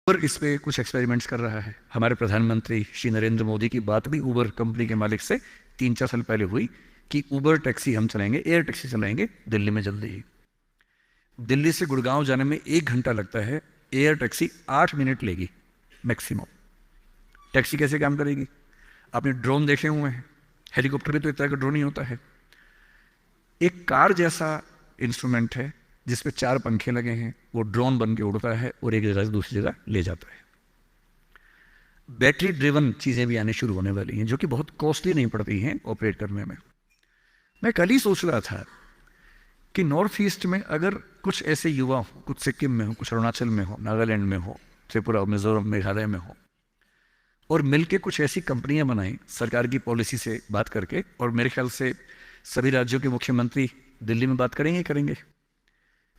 और इस पे कुछ एक्सपेरिमेंट्स कर रहा है। हमारे प्रधानमंत्री श्री नरेंद्र मोदी की बात भी उबर कंपनी के मालिक से 3-4 साल पहले हुई कि उबर टैक्सी हम चलाएंगे, एयर टैक्सी चलाएंगे दिल्ली में जल्दी ही। दिल्ली से गुड़गांव जाने में 1 घंटा लगता है, एयर टैक्सी 8 मिनट लेगी मैक्सिमम। टैक्सी कैसे काम करेगी? आपने ड्रोन देखे हुए हैं, हेलीकॉप्टर भी तो इस तरह का ड्रोन ही होता है। एक कार जैसा इंस्ट्रूमेंट है जिसपे 4 पंखे लगे हैं, वो ड्रोन बन के उड़ता है और एक जगह से दूसरी जगह ले जाता है। बैटरी ड्रिवन चीज़ें भी आने शुरू होने वाली हैं जो कि बहुत कॉस्टली नहीं पड़ती हैं ऑपरेट करने में। मैं कल ही सोच रहा था कि नॉर्थ ईस्ट में अगर कुछ ऐसे युवा हो, कुछ सिक्किम में हो, कुछ अरुणाचल में हो, नागालैंड में हो, त्रिपुरा, मिजोरम, मेघालय में हो, और मिलके कुछ ऐसी कंपनियां बनाएं सरकार की पॉलिसी से बात करके, और मेरे ख्याल से सभी राज्यों के मुख्यमंत्री दिल्ली में बात करेंगे।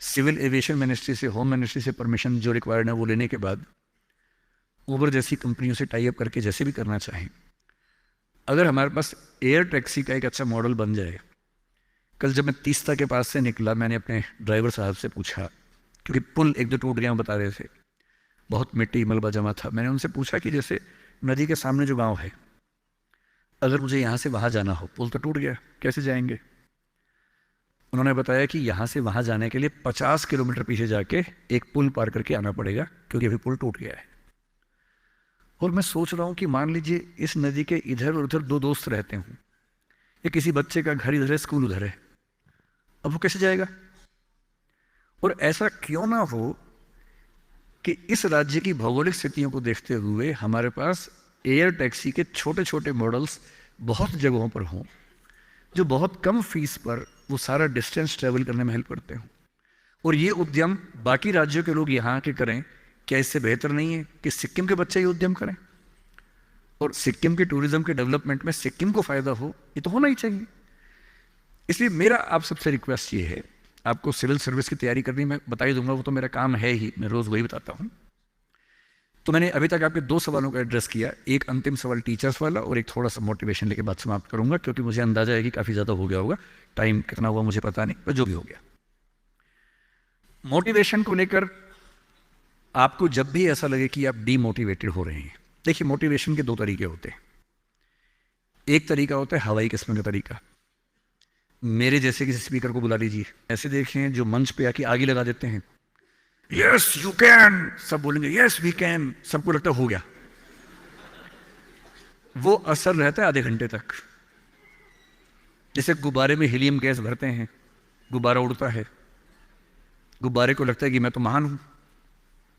सिविल एविएशन मिनिस्ट्री से, होम मिनिस्ट्री से परमिशन जो रिक्वायर्ड है वो लेने के बाद उबर जैसी कंपनियों से टाई अप करके जैसे भी करना चाहें, अगर हमारे पास एयर टैक्सी का एक अच्छा मॉडल बन जाए। कल जब मैं तीस्ता के पास से निकला, मैंने अपने ड्राइवर साहब से पूछा, क्योंकि पुल 1-2 टूट गया बता रहे थे, बहुत मिट्टी मलबा जमा था। मैंने उनसे पूछा कि जैसे नदी के सामने जो गांव है, अगर मुझे यहाँ से वहाँ जाना हो, पुल तो टूट गया, कैसे जाएंगे? उन्होंने बताया कि यहाँ से वहाँ जाने के लिए 50 किलोमीटर पीछे जाके एक पुल पार करके आना पड़ेगा, क्योंकि अभी पुल टूट गया है। और मैं सोच रहा हूँ कि मान लीजिए इस नदी के इधर और उधर 2 दोस्त रहते हों, या किसी बच्चे का घर इधर है, स्कूल उधर है, अब वो कैसे जाएगा? और ऐसा क्यों ना हो कि इस राज्य की भौगोलिक स्थितियों को देखते हुए हमारे पास एयर टैक्सी के छोटे छोटे मॉडल्स बहुत जगहों पर हों, जो बहुत कम फीस पर वो सारा डिस्टेंस ट्रेवल करने में हेल्प करते हों। और ये उद्यम बाकी राज्यों के लोग यहाँ के करें, क्या इससे बेहतर नहीं है कि सिक्किम के बच्चे ये उद्यम करें? और सिक्किम के टूरिज्म के डेवलपमेंट में सिक्किम को फायदा हो, ये तो होना ही चाहिए। इसलिए मेरा आप सबसे रिक्वेस्ट ये है, आपको सिविल सर्विस की तैयारी करनी मैं बता ही दूंगा, वो तो मेरा काम है ही, मैं रोज वही बताता हूँ। तो मैंने अभी तक आपके 2 सवालों का एड्रेस किया, एक अंतिम सवाल टीचर्स वाला और एक थोड़ा सा मोटिवेशन लेके बात समाप्त करूंगा, क्योंकि मुझे अंदाजा है कि काफी ज्यादा हो गया होगा, टाइम कितना हुआ मुझे पता नहीं, पर जो भी हो गया। मोटिवेशन को लेकर आपको जब भी ऐसा लगे कि आप डीमोटिवेटेड हो रहे हैं, देखिए मोटिवेशन के 2 तरीके होते हैं। एक तरीका होता है हवाई किस्म का तरीका, मेरे जैसे किसी स्पीकर को बुला लीजिए, ऐसे देखें जो मंच पे आके आगे लगा देते हैं, यस यू कैन, सब बोलेंगे यस वी कैन, सबको लगता हो गया। वो असर रहता है आधे घंटे तक। जैसे गुब्बारे में हीलियम गैस भरते हैं, गुब्बारा उड़ता है, गुब्बारे को लगता है कि मैं तो महान हूं,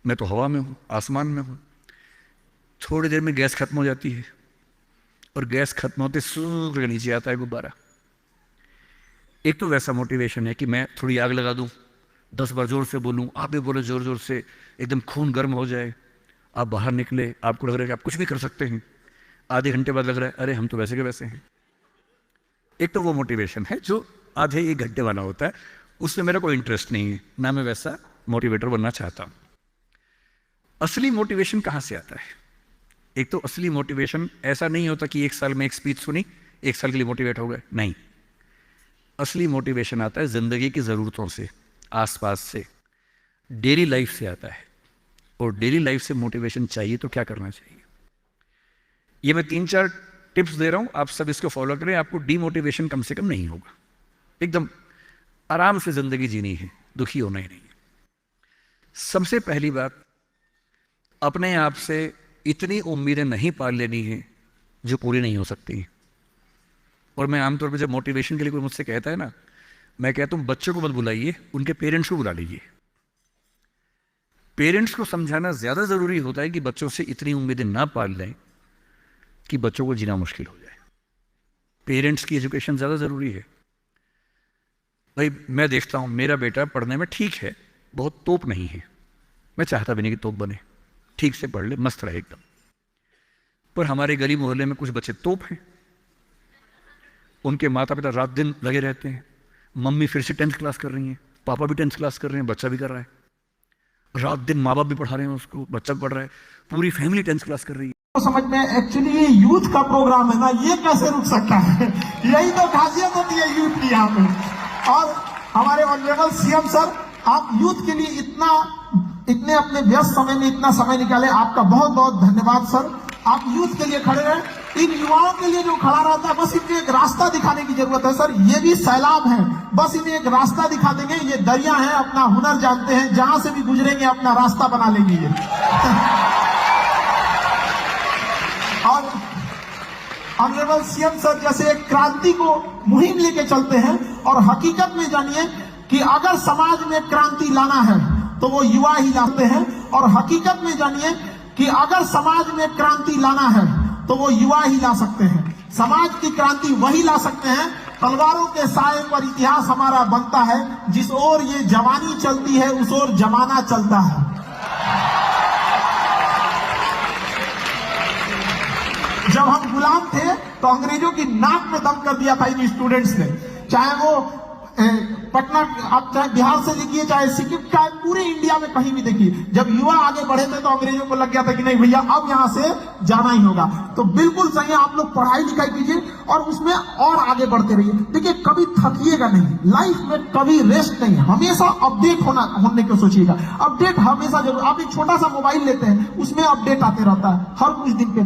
मैं तो हवा में हूं, आसमान में हूं। थोड़ी देर में गैस खत्म हो जाती है और गैस खत्म होते सूर्य के नीचे आता है गुब्बारा। एक तो वैसा मोटिवेशन है कि मैं थोड़ी आग लगा दूं, 10 बार जोर से बोलूं, आप भी बोले जोर जोर से, एकदम खून गर्म हो जाए, आप बाहर निकले, आपको लग रहा है कि आप कुछ भी कर सकते हैं, आधे घंटे बाद लग रहा है अरे हम तो वैसे के वैसे हैं। एक तो वो मोटिवेशन है जो आधे 1 घंटे वाला होता है, उसमें मेरा कोई इंटरेस्ट नहीं है, ना मैं वैसा मोटिवेटर बनना चाहता हूं। असली मोटिवेशन कहां से आता है? एक तो असली मोटिवेशन ऐसा नहीं होता कि 1 साल में एक स्पीच सुनी, 1 साल के लिए मोटिवेट हो गए, नहीं। असली मोटिवेशन आता है जिंदगी की ज़रूरतों से, आसपास से, डेली लाइफ से आता है। और डेली लाइफ से मोटिवेशन चाहिए तो क्या करना चाहिए? ये मैं 3-4 टिप्स दे रहा हूं, आप सब इसको फॉलो करें, आपको डीमोटिवेशन कम से कम नहीं होगा। एकदम आराम से जिंदगी जीनी है, दुखी होना ही नहीं है। सबसे पहली बात, अपने आप से इतनी उम्मीदें नहीं पाल लेनी है जो पूरी नहीं हो सकती। और मैं आमतौर पर जब मोटिवेशन के लिए कोई मुझसे कहता है ना, मैं कहता हूं बच्चों को मत बुलाइए, उनके पेरेंट्स को बुला लीजिए। पेरेंट्स को समझाना ज्यादा जरूरी होता है कि बच्चों से इतनी उम्मीदें ना पाल लें कि बच्चों को जीना मुश्किल हो जाए। पेरेंट्स की एजुकेशन ज्यादा जरूरी है। भाई मैं देखता हूं मेरा बेटा पढ़ने में ठीक है, बहुत तोप नहीं है, मैं चाहता भी नहीं कि तोप बने, ठीक से पढ़ ले, मस्त रहे एकदम। पर हमारे गली मोहल्ले में कुछ बच्चे तोप हैं, उनके माता पिता रात दिन लगे रहते हैं, मम्मी फिर से 10th क्लास कर रही हैं, पापा भी 10th क्लास कर रहे हैं, बच्चा भी कर रहा है, रात दिन माँ बाप भी पढ़ा रहे हैं उसको, बच्चा भी पढ़ रहा है, पूरी फैमिली 10th क्लास कर रही है। तो समझ में एक्चुअली ये यूथ का प्रोग्राम है ना, ये कैसे रुक सकता है? यही तो खासियत होती है यूथ की यहाँ पे। और हमारे ऑनरेबल सीएम सर, आप यूथ के लिए इतना इतने अपने व्यस्त समय में इतना समय निकाले, आपका बहुत बहुत धन्यवाद सर। आप यूथ के लिए खड़े रहे, इन युवाओं के लिए जो खड़ा रहता है, बस इन्हें एक रास्ता दिखाने की जरूरत है सर। ये भी सैलाब है, बस इन्हें एक रास्ता दिखा देंगे। ये दरिया है, अपना हुनर जानते हैं, जहां से भी गुजरेंगे अपना रास्ता बना लेंगे ये। और ऑनरेबल सीएम सर जैसे एक क्रांति को मुहिम लेके चलते हैं, और हकीकत में जानिए कि अगर समाज में क्रांति लाना है तो वो युवा ही लाते हैं। और हकीकत में जानिए कि अगर समाज में क्रांति लाना है तो वो युवा ही ला सकते हैं। समाज की क्रांति वही ला सकते हैं, तलवारों के साए पर इतिहास हमारा बनता है, जिस ओर ये जवानी चलती है उस ओर जमाना चलता है। जब हम गुलाम थे तो अंग्रेजों की नाक में दम कर दिया था इन स्टूडेंट्स ने, चाहे वो पटना, आप चाहे बिहार से देखिए, चाहे सिक्किम, चाहे पूरे इंडिया में कहीं भी देखिए। जब युवा आगे बढ़े थे तो अंग्रेजों को लग गया था कि नहीं भैया अब यहां से जाना ही होगा। तो बिल्कुल सही है, आप लोग पढ़ाई लिखाई कीजिए और उसमें और आगे बढ़ते रहिए। देखिए कभी थकिएगा नहीं, लाइफ में कभी रेस्ट नहीं, हमेशा अपडेट होने को सोचिएगा। अपडेट हमेशा जरूर, आप एक छोटा सा मोबाइल लेते हैं उसमें अपडेट आते रहता है हर कुछ दिन पे।